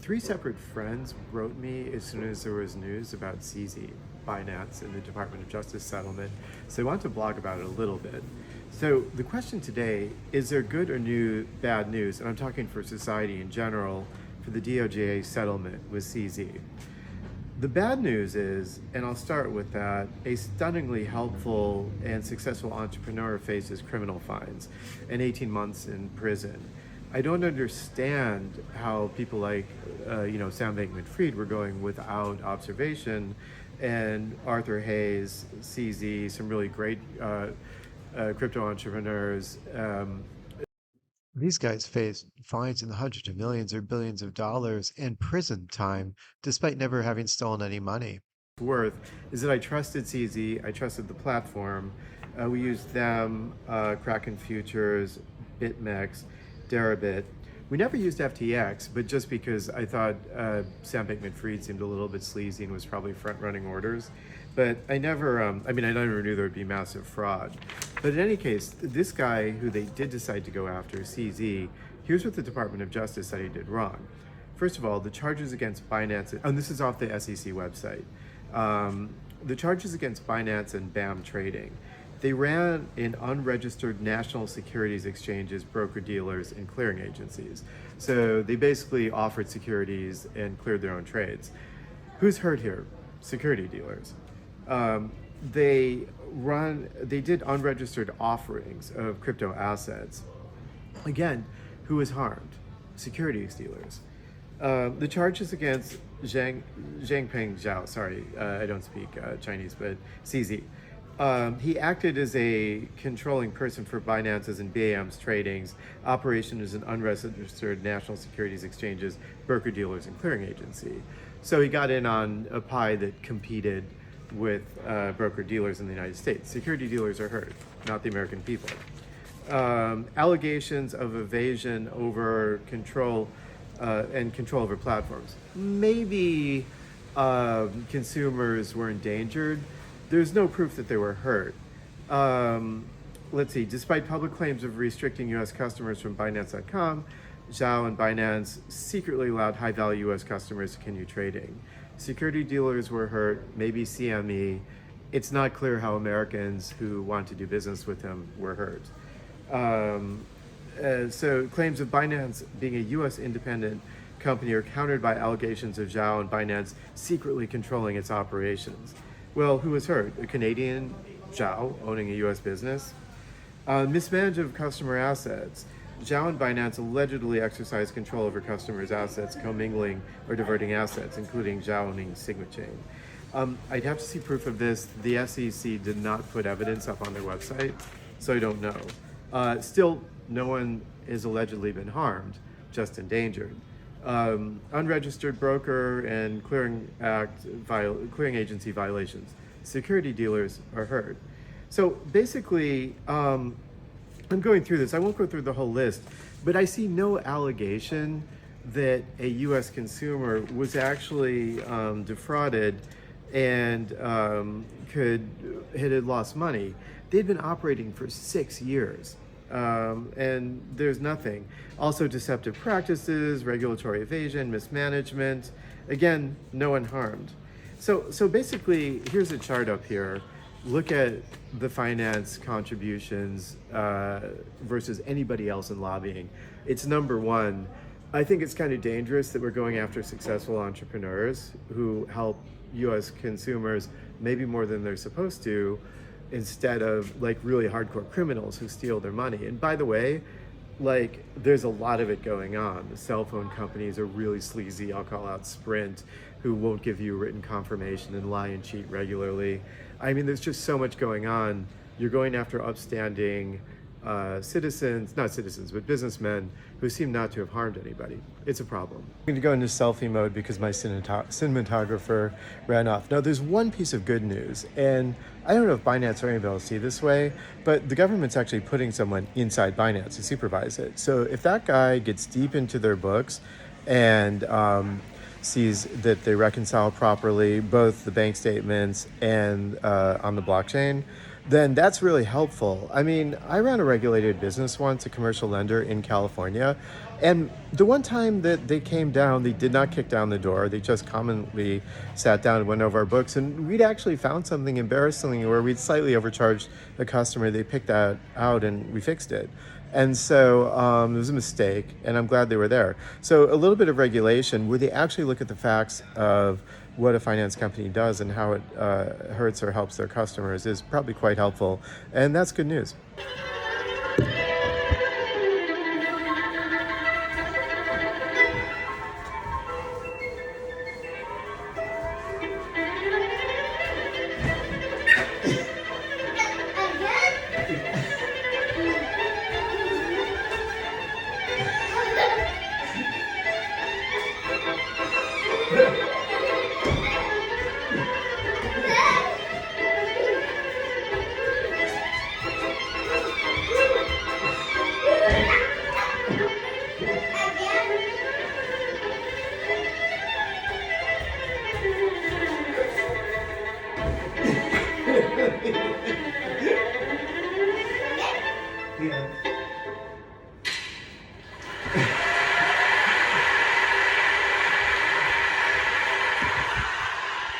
Three separate friends wrote me as soon as there was news about CZ, Binance, and the Department of Justice settlement. So I want to blog about it a little bit. So the question today, is there good or bad news? And I'm talking for society in general, for the DOJ settlement with CZ. The bad news is, and I'll start with that, a stunningly helpful and successful entrepreneur faces criminal fines and 18 months in prison. I don't understand how people like, Sam Bankman-Fried were going without observation, and Arthur Hayes, CZ, some really great crypto entrepreneurs. These guys face fines in the hundreds of millions or billions of dollars and prison time, despite never having stolen any money. Worth is that I trusted CZ, I trusted the platform. We used them, Kraken Futures, BitMEX, Deribit. We never used FTX, but just because I thought Sam Bankman-Fried seemed a little bit sleazy and was probably front-running orders. But I never knew there would be massive fraud. But in any case, this guy who they did decide to go after, CZ, here's what the Department of Justice said he did wrong. First of all, the charges against Binance, and this is off the SEC website, the charges against Binance and BAM Trading, they ran in unregistered national securities exchanges, broker-dealers, and clearing agencies. So they basically offered securities and cleared their own trades. Who's hurt here? Security dealers. They did unregistered offerings of crypto assets. Again, who was harmed? Securities dealers. The charges against Zhangpeng Zhao, I don't speak Chinese, but CZ. He acted as a controlling person for Binance's and BAM's tradings, operation as an unregistered national securities exchanges, broker-dealers, and clearing agency. So he got in on a pie that competed with broker-dealers in the United States. Security dealers are hurt, not the American people. Allegations of evasion over control and control over platforms. Maybe consumers were endangered. There's no proof that they were hurt. Let's see, despite public claims of restricting US customers from Binance.com, Zhao and Binance secretly allowed high-value US customers to continue trading. Security dealers were hurt, maybe CME. It's not clear how Americans who want to do business with him were hurt. So claims of Binance being a US independent company are countered by allegations of Zhao and Binance secretly controlling its operations. Well, who was hurt? A Canadian, Zhao, owning a US business? Mismanagement of customer assets. Zhao and Binance allegedly exercised control over customers' assets, commingling or diverting assets, including Zhao owning Sigma Chain. I'd have to see proof of this. The SEC did not put evidence up on their website, so I don't know. Still, no one has allegedly been harmed, just endangered. Unregistered broker and clearing agency violations. Security dealers are hurt. So basically, I'm going through this. I won't go through the whole list, but I see no allegation that a U.S. consumer was actually defrauded and had lost money. They'd been operating for 6 years. And there's nothing. Also, deceptive practices, regulatory evasion, mismanagement. Again, no one harmed. So basically, here's a chart up here. Look at the finance contributions versus anybody else in lobbying. It's number one. I think it's kind of dangerous that we're going after successful entrepreneurs who help U.S. consumers maybe more than they're supposed to, instead of like really hardcore criminals who steal their money. And by the way, like there's a lot of it going on. The cell phone companies are really sleazy. I'll call out Sprint, who won't give you written confirmation and lie and cheat regularly. I mean, there's just so much going on. You're going after upstanding citizens, not citizens, but businessmen who seem not to have harmed anybody. It's a problem. I'm going to go into selfie mode because my cinematographer ran off. Now, there's one piece of good news, and I don't know if Binance or anybody will see this way, but the government's actually putting someone inside Binance to supervise it. So if that guy gets deep into their books and sees that they reconcile properly both the bank statements and on the blockchain, then that's really helpful. I mean, I ran a regulated business once, a commercial lender in California, and the one time that they came down, they did not kick down the door. They just commonly sat down and went over our books, and we'd actually found something embarrassingly where we'd slightly overcharged the customer. They picked that out, and we fixed it. And so it was a mistake, and I'm glad they were there. So a little bit of regulation where they actually look at the facts of what a finance company does and how it hurts or helps their customers is probably quite helpful. And that's good news. Yeah.